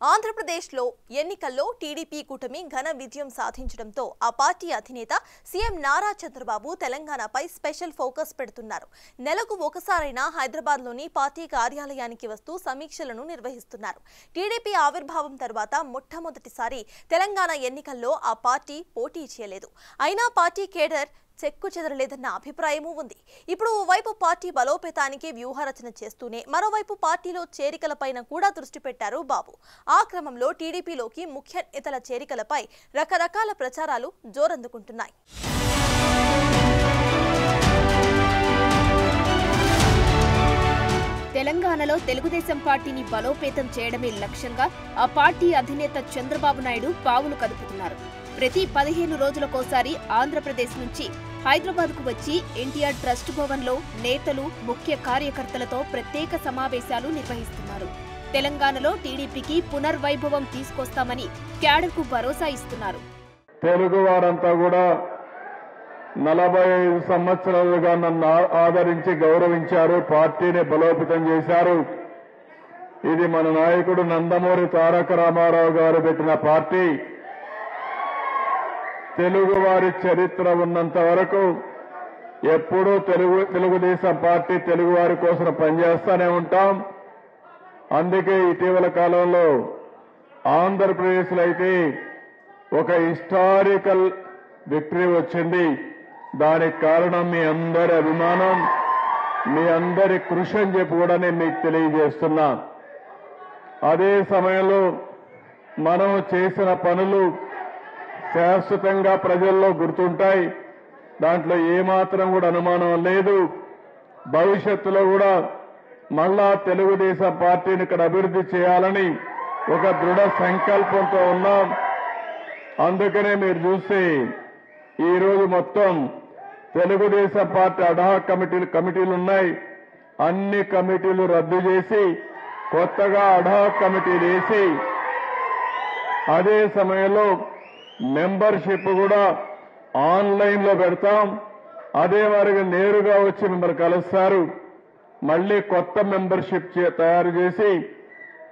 ఆంధ్రప్రదేశ్లో ఎన్నికల్లో టీడీపీ కూటమి ఘన విజయం సాధించడంతో ఆ పార్టీ అధినేత సీఎం నారా చంద్రబాబు తెలంగాణపై స్పెషల్ ఫోకస్ పెడుతున్నారు. నెలకు ఒకసారైనా హైదరాబాద్లోని పార్టీ కార్యాలయానికి వస్తూ సమీక్షలను నిర్వహిస్తున్నారు. టీడీపీ ఆవిర్భావం తర్వాత మొట్టమొదటిసారి తెలంగాణ ఎన్నికల్లో ఆ పార్టీ పోటీ చేయలేదు. అయినా పార్టీ కేడర్ చెక్కు చెదరలేదన్న అభిప్రాయమూ ఉంది. ఇప్పుడు ఓవైపు పార్టీ బలోపేతానికి వ్యూహరచన చేస్తూనే మరోవైపు పార్టీలో చేరికలపైన కూడా దృష్టి పెట్టారు బాబు. ఆ క్రమంలో టీడీపీలోకి ముఖ్య నేతల చేరికలపై రకరకాల ప్రచారాలు జోరందుకుంటున్నాయి. తెలంగాణలో తెలుగుదేశం పార్టీని బలోపేతం చేయడమే లక్ష్యంగా ఆ పార్టీ అధినేత చంద్రబాబు నాయుడు పావులు కదుపుతున్నారు. ప్రతి 15 రోజులకోసారి ఆంధ్రప్రదేశ్ నుంచి హైదరాబాద్కు వచ్చి ఎన్టీఆర్ ట్రస్ట్ భవన్లో నేతలు, ముఖ్య కార్యకర్తలతో ప్రత్యేక సమావేశాలు నిర్వహిస్తున్నారు. తెలంగాణలో టీడీపీకి పునర్వైభవం తీసుకొస్తామని క్యాడర్కు భరోసా ఇస్తున్నారు. తెలుగు వారంతా కూడా 45 సంవత్సరాలుగా నన్ను ఆదరించి గౌరవించారు, పార్టీని బలోపేతం చేశారు. ఇది మన నాయకుడు నందమూరి తారక రామారావు గారు పెట్టిన పార్టీ. తెలుగువారి చరిత్ర ఉన్నంత వరకు ఎప్పుడూ తెలుగుదేశం పార్టీ తెలుగువారి కోసం పనిచేస్తూనే ఉంటాం. అందుకే ఇటీవల కాలంలో ఆంధ్రప్రదేశ్లో అయితే ఒక హిస్టారికల్ విక్టరీ వచ్చింది. దానికి కారణం మీ అందరి అభిమానం, మీ అందరి కృషి అని చెప్పి కూడా నేను మీకు తెలియజేస్తున్నా. అదే సమయంలో మనం చేసిన పనులు శాశ్వతంగా ప్రజల్లో గుర్తుంటాయి. దాంట్లో ఏమాత్రం కూడా అనుమానం లేదు. భవిష్యత్తులో కూడా మళ్ళా తెలుగుదేశం పార్టీని ఇక్కడ అభివృద్ధి చేయాలని ఒక దృఢ సంకల్పంతో ఉన్నాం. అందుకనే మీరు చూస్తే ఈరోజు మొత్తం తెలుగుదేశం పార్టీ అడ్హాక్ కమిటీలు ఉన్నాయి. అన్ని కమిటీలు రద్దు చేసి కొత్తగా అడ్హాక్ కమిటీలు వేసి, అదే సమయంలో మెంబర్షిప్ కూడా ఆన్లైన్లో పెడతాం. అదే వారికి నేరుగా వచ్చి మిమ్మల్ని కలుస్తారు. మళ్లీ కొత్త మెంబర్షిప్ తయారు చేసి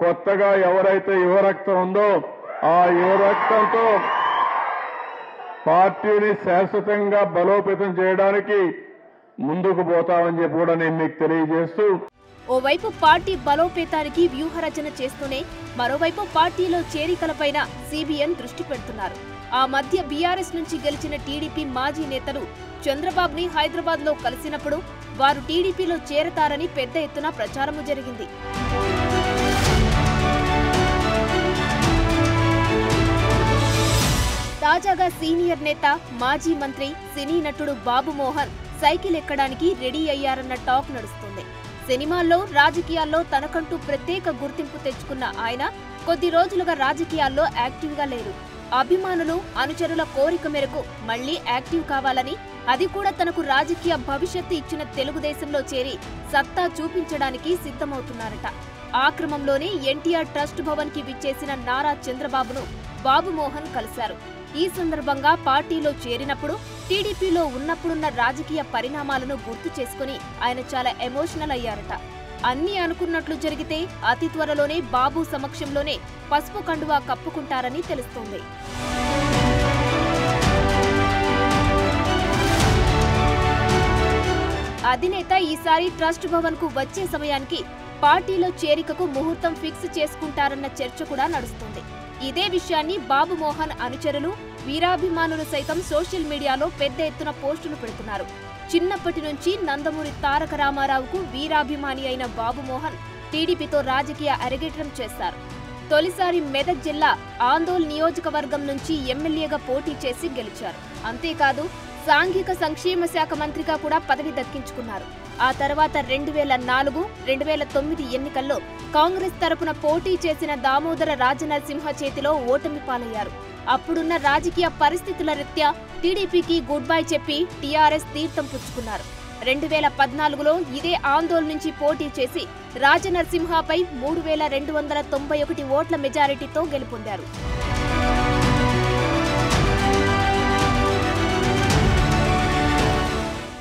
కొత్తగా ఎవరైతే యువరక్తం ఉందో ఆ యువరక్తంతో పార్టీని శాశ్వతంగా బలోపేతం చేయడానికి ముందుకు పోతామని చెప్పి కూడా నేను మీకు తెలియజేస్తూ, ఓవైపు పార్టీ బలోపేతానికి వ్యూహరచన చేస్తూనే మరోవైపు పార్టీలో చేరికలపైన సిబిఎన్ దృష్టి పెడుతున్నారు. ఆ మధ్య బీఆర్ఎస్ నుంచి గెలిచిన టీడీపీ మాజీ నేతలు చంద్రబాబుని హైదరాబాద్ లో కలిసినప్పుడు వారు టీడీపీలో చేరతారని పెద్ద ఎత్తున ప్రచారము జరిగింది. తాజాగా సీనియర్ నేత, మాజీ మంత్రి, సినీ నటుడు బాబు మోహన్ సైకిల్ ఎక్కడానికి రెడీ అయ్యారన్న టాక్ నడుస్తుంది. సినిమాల్లో, రాజకీయాల్లో తనకంటూ ప్రత్యేక గుర్తింపు తెచ్చుకున్న ఆయన కొద్ది రోజులుగా రాజకీయాల్లో యాక్టివ్గా లేరు. అభిమానులు, అనుచరుల కోరిక మేరకు మళ్లీ యాక్టివ్ కావాలని, అది కూడా తనకు రాజకీయ భవిష్యత్తు ఇచ్చిన తెలుగుదేశంలో చేరి సత్తా చూపించడానికి సిద్ధమవుతున్నారట. ఆ క్రమంలోనే ఎన్టీఆర్ ట్రస్ట్ భవన్ కి విచ్చేసిన నారా చంద్రబాబును బాబు మోహన్ కలిశారు. ఈ సందర్భంగా పార్టీలో చేరినప్పుడు, టీడీపీలో ఉన్నప్పుడున్న రాజకీయ పరిణామాలను గుర్తు చేసుకుని ఆయన చాలా ఎమోషనల్ అయ్యారట. అన్నీ అనుకున్నట్లు జరిగితే అతి త్వరలోనే బాబు సమక్షంలోనే పసుపు కండువా కప్పుకుంటారని తెలుస్తోంది. అధినేత ఈసారి ట్రస్ట్ భవన్ కు వచ్చే సమయానికి పార్టీలో చేరికకు ముహూర్తం ఫిక్స్ చేసుకుంటారన్న చర్చ కూడా నడుస్తుంది. ఇదే విషయాన్ని బాబు మోహన్ అనుచరులు, వీరాభిమానులు సైతం సోషల్ మీడియాలో పెద్ద ఎత్తున పోస్టులు పెడుతున్నారు. చిన్నప్పటి నుంచి నందమూరి తారక రామారావుకు వీరాభిమాని అయిన బాబు మోహన్ టీడీపీతో రాజకీయ అరంగేట్రం చేశారు. తొలిసారి మెదక్ జిల్లా ఆందోళ్ నియోజకవర్గం నుంచి ఎమ్మెల్యేగా పోటీ చేసి గెలిచారు. అంతేకాదు సాంఘిక సంక్షేమ శాఖ మంత్రిగా కూడా పదవి దక్కించుకున్నారు. ఆ తర్వాత 2004, 2009 ఎన్నికల్లో కాంగ్రెస్ తరపున పోటీ చేసిన దామోదర రాజనరసింహ చేతిలో ఓటమి పాలయ్యారు. అప్పుడున్న రాజకీయ పరిస్థితుల రీత్యా టీడీపీకి గుడ్ బై చెప్పి టీఆర్ఎస్ తీర్థం పుచ్చుకున్నారు. 2014లో ఇదే ఆందోళన నుంచి పోటీ చేసి రాజనరసింహపై 3291 ఓట్ల మెజారిటీతో గెలుపొందారు.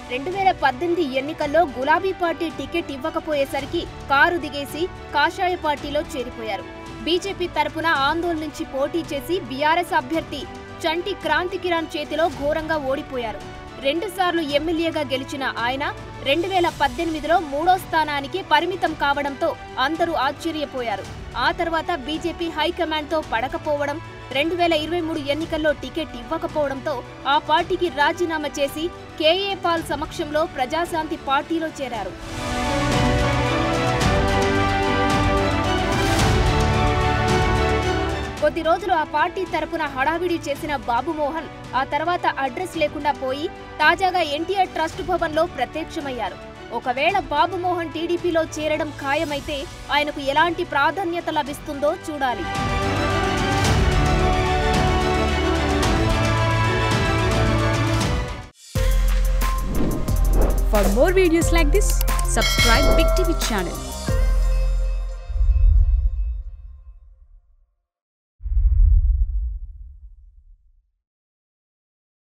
2014 2018 ఎన్నికల్లో గులాబీ పార్టీ టికెట్ ఇవ్వకపోయేసరికి కారు దిగేసి కాషాయ పార్టీలో చేరిపోయారు. బీజేపీ తరపున ఆందోళన నుంచి పోటీ చేసి బీఆర్ఎస్ అభ్యర్థి చంటి క్రాంతి కిరణ్ చేతిలో ఘోరంగా ఓడిపోయారు. 2 సార్లు ఎమ్మెల్యేగా గెలిచిన ఆయన 2018లో 3వ స్థానానికి పరిమితం కావడంతో అందరూ ఆశ్చర్యపోయారు. ఆ తర్వాత బీజేపీ హైకమాండ్తో పడకపోవడం, 2023 ఎన్నికల్లో టికెట్ ఇవ్వకపోవడంతో ఆ పార్టీకి రాజీనామా చేసి కేఏ పాల్ సమక్షంలో ప్రజాశాంతి పార్టీలో చేరారు. కొద్ది రోజులు ఆ పార్టీ తరపున హడావిడి చేసిన బాబు మోహన్ ఆ తర్వాత అడ్రస్ లేకుండా పోయి తాజాగా ఎన్టీఆర్ ట్రస్ట్ భవన్లో ప్రత్యక్షమయ్యారు. ఒకవేళ బాబు మోహన్ టీడీపీలో చేరడం ఖాయమైతే ఆయనకు ఎలాంటి ప్రాధాన్యత లభిస్తుందో చూడాలి. For more videos like this, subscribe Big TV channel.